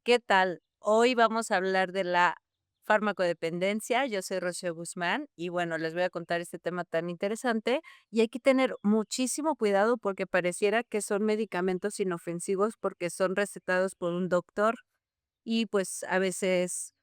¿Qué tal? Hoy vamos a hablar de la farmacodependencia. Yo soy Rocío Guzmán y bueno, les voy a contar este tema tan interesante y hay que tener muchísimo cuidado porque pareciera que son medicamentos inofensivos porque son recetados por un doctor y pues a veces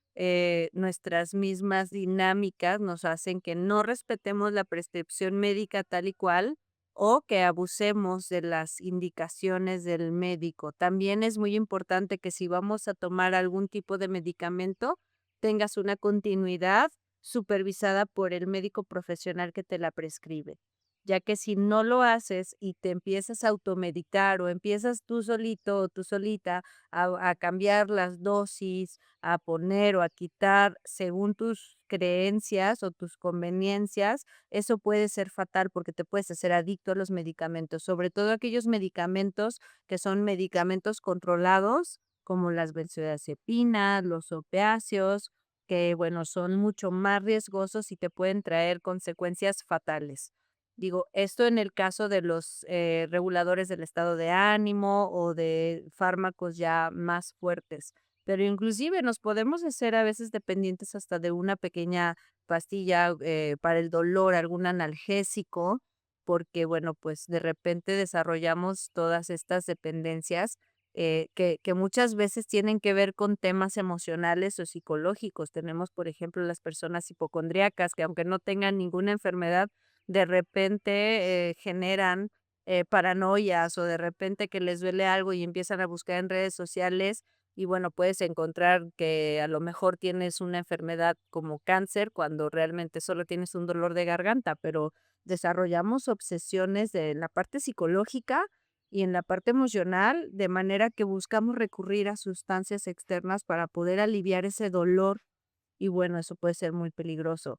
nuestras mismas dinámicas nos hacen que no respetemos la prescripción médica tal y cual o que abusemos de las indicaciones del médico. También es muy importante que si vamos a tomar algún tipo de medicamento, tengas una continuidad supervisada por el médico profesional que te la prescribe, ya que si no lo haces y te empiezas a automedicar o empiezas tú solito o tú solita a cambiar las dosis, a poner o a quitar según tus creencias o tus conveniencias, eso puede ser fatal porque te puedes hacer adicto a los medicamentos, sobre todo aquellos medicamentos que son medicamentos controlados, como las benzodiazepinas, los opiáceos, que bueno, son mucho más riesgosos y te pueden traer consecuencias fatales. Digo, esto en el caso de los, reguladores del estado de ánimo o de fármacos ya más fuertes, pero inclusive nos podemos hacer a veces dependientes hasta de una pequeña pastilla, para el dolor, algún analgésico, porque, bueno, pues, de repente desarrollamos todas estas dependencias, que muchas veces tienen que ver con temas emocionales o psicológicos. Tenemos, por ejemplo, las personas hipocondríacas que, aunque no tengan ninguna enfermedad, de repente, generan, paranoias, o de repente que les duele algo y empiezan a buscar en redes sociales, y bueno, puedes encontrar que a lo mejor tienes una enfermedad como cáncer, cuando realmente solo tienes un dolor de garganta, pero desarrollamos obsesiones de en la parte psicológica y en la parte emocional, de manera que buscamos recurrir a sustancias externas para poder aliviar ese dolor, y bueno, eso puede ser muy peligroso.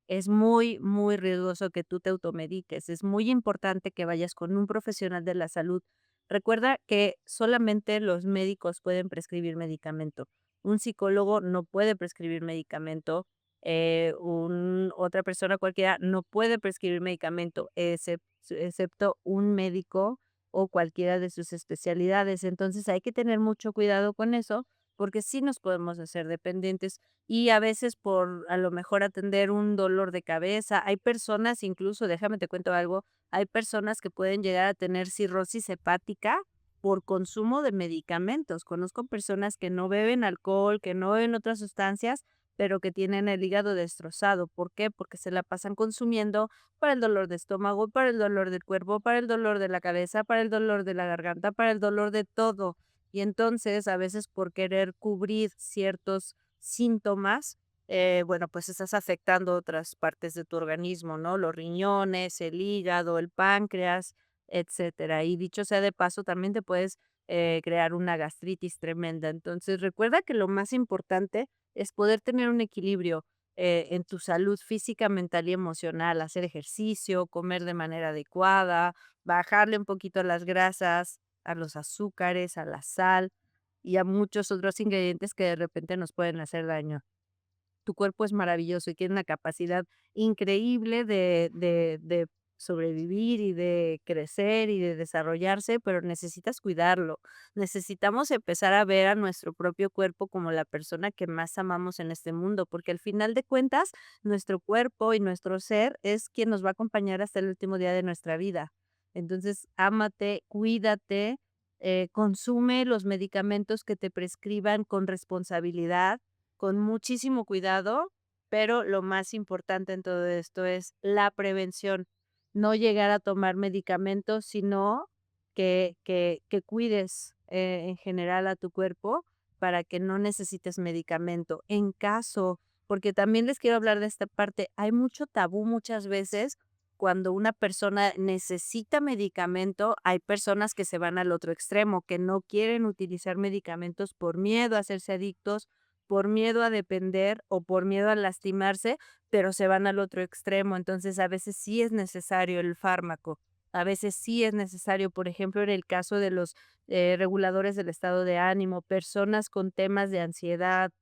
Es muy, muy riesgoso que tú te automediques. Es muy importante que vayas con un profesional de la salud. Recuerda que solamente los médicos pueden prescribir medicamento. Un psicólogo no puede prescribir medicamento. Otra persona cualquiera no puede prescribir medicamento, excepto un médico o cualquiera de sus especialidades. Entonces hay que tener mucho cuidado con eso porque sí nos podemos hacer dependientes y a veces por, a lo mejor, atender un dolor de cabeza. Hay personas, incluso, déjame te cuento algo, hay personas que pueden llegar a tener cirrosis hepática por consumo de medicamentos. Conozco personas que no beben alcohol, que no beben otras sustancias, pero que tienen el hígado destrozado. ¿Por qué? Porque se la pasan consumiendo para el dolor de estómago, para el dolor del cuerpo, para el dolor de la cabeza, para el dolor de la garganta, para el dolor de todo. Y entonces, a veces por querer cubrir ciertos síntomas, bueno, pues estás afectando otras partes de tu organismo, ¿no? Los riñones, el hígado, el páncreas, etcétera. Y dicho sea de paso, también te puedes crear una gastritis tremenda. Entonces, recuerda que lo más importante es poder tener un equilibrio en tu salud física, mental y emocional, hacer ejercicio, comer de manera adecuada, bajarle un poquito a las grasas, a los azúcares, a la sal y a muchos otros ingredientes que de repente nos pueden hacer daño. Tu cuerpo es maravilloso y tiene una capacidad increíble de sobrevivir y de crecer y de desarrollarse, pero necesitas cuidarlo. Necesitamos empezar a ver a nuestro propio cuerpo como la persona que más amamos en este mundo, porque al final de cuentas, nuestro cuerpo y nuestro ser es quien nos va a acompañar hasta el último día de nuestra vida. Entonces, ámate, cuídate, consume los medicamentos que te prescriban con responsabilidad, con muchísimo cuidado, pero lo más importante en todo esto es la prevención. No llegar a tomar medicamentos, sino que cuides, en general a tu cuerpo para que no necesites medicamento. En caso porque también les quiero hablar de esta parte, hay mucho tabú muchas veces cuando una persona necesita medicamento, hay personas que se van al otro extremo, que no quieren utilizar medicamentos por miedo a hacerse adictos, por miedo a depender o por miedo a lastimarse, pero se van al otro extremo. Entonces, a veces sí es necesario el fármaco, a veces sí es necesario, por ejemplo, en el caso de los reguladores del estado de ánimo, personas con temas de ansiedad,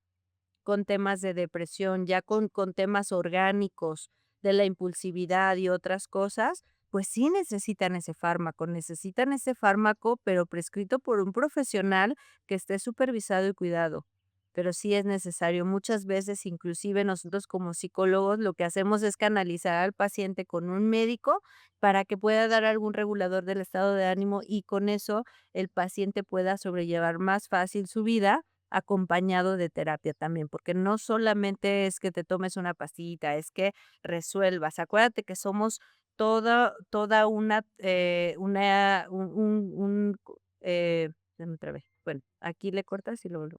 con temas de depresión, ya con temas orgánicos, de la impulsividad y otras cosas, pues sí necesitan ese fármaco, pero prescrito por un profesional que esté supervisado y cuidado. Pero sí es necesario. Muchas veces, inclusive nosotros como psicólogos, lo que hacemos es canalizar al paciente con un médico para que pueda dar algún regulador del estado de ánimo y con eso el paciente pueda sobrellevar más fácil su vida acompañado de terapia también, porque no solamente es que te tomes una pastillita, es que resuelvas. Acuérdate que somos toda una un espérame otra vez. Bueno, aquí le cortas y luego.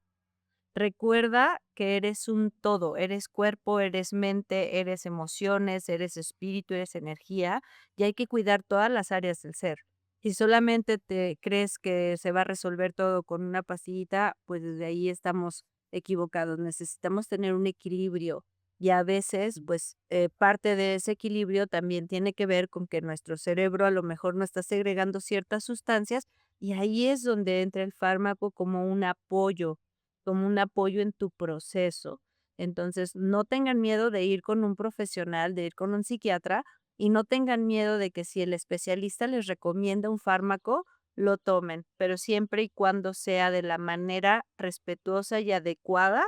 Recuerda que eres un todo, eres cuerpo, eres mente, eres emociones, eres espíritu, eres energía, y hay que cuidar todas las áreas del ser. Si solamente te crees que se va a resolver todo con una pastillita, pues desde ahí estamos equivocados. Necesitamos tener un equilibrio y a veces, pues, parte de ese equilibrio también tiene que ver con que nuestro cerebro a lo mejor no está segregando ciertas sustancias y ahí es donde entra el fármaco como un apoyo en tu proceso. Entonces, no tengan miedo de ir con un profesional, de ir con un psiquiatra y no tengan miedo de que si el especialista les recomienda un fármaco, lo tomen, pero siempre y cuando sea de la manera respetuosa y adecuada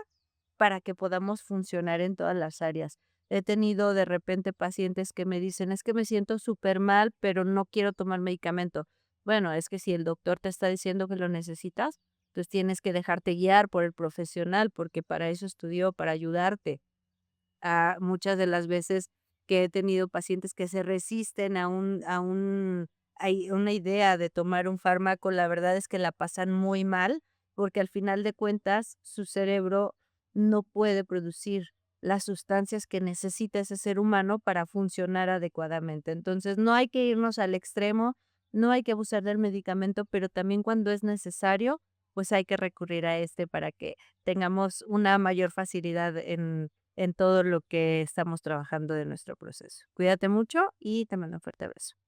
para que podamos funcionar en todas las áreas. He tenido de repente pacientes que me dicen, es que me siento súper mal, pero no quiero tomar medicamento. Bueno, es que si el doctor te está diciendo que lo necesitas, pues tienes que dejarte guiar por el profesional, porque para eso estudió, para ayudarte. Muchas de las veces que he tenido pacientes que se resisten a una idea de tomar un fármaco, la verdad es que la pasan muy mal, porque al final de cuentas su cerebro no puede producir las sustancias que necesita ese ser humano para funcionar adecuadamente. Entonces, no hay que irnos al extremo, no hay que abusar del medicamento, pero también cuando es necesario, pues hay que recurrir a este para que tengamos una mayor facilidad en todo lo que estamos trabajando de nuestro proceso. Cuídate mucho y te mando un fuerte abrazo.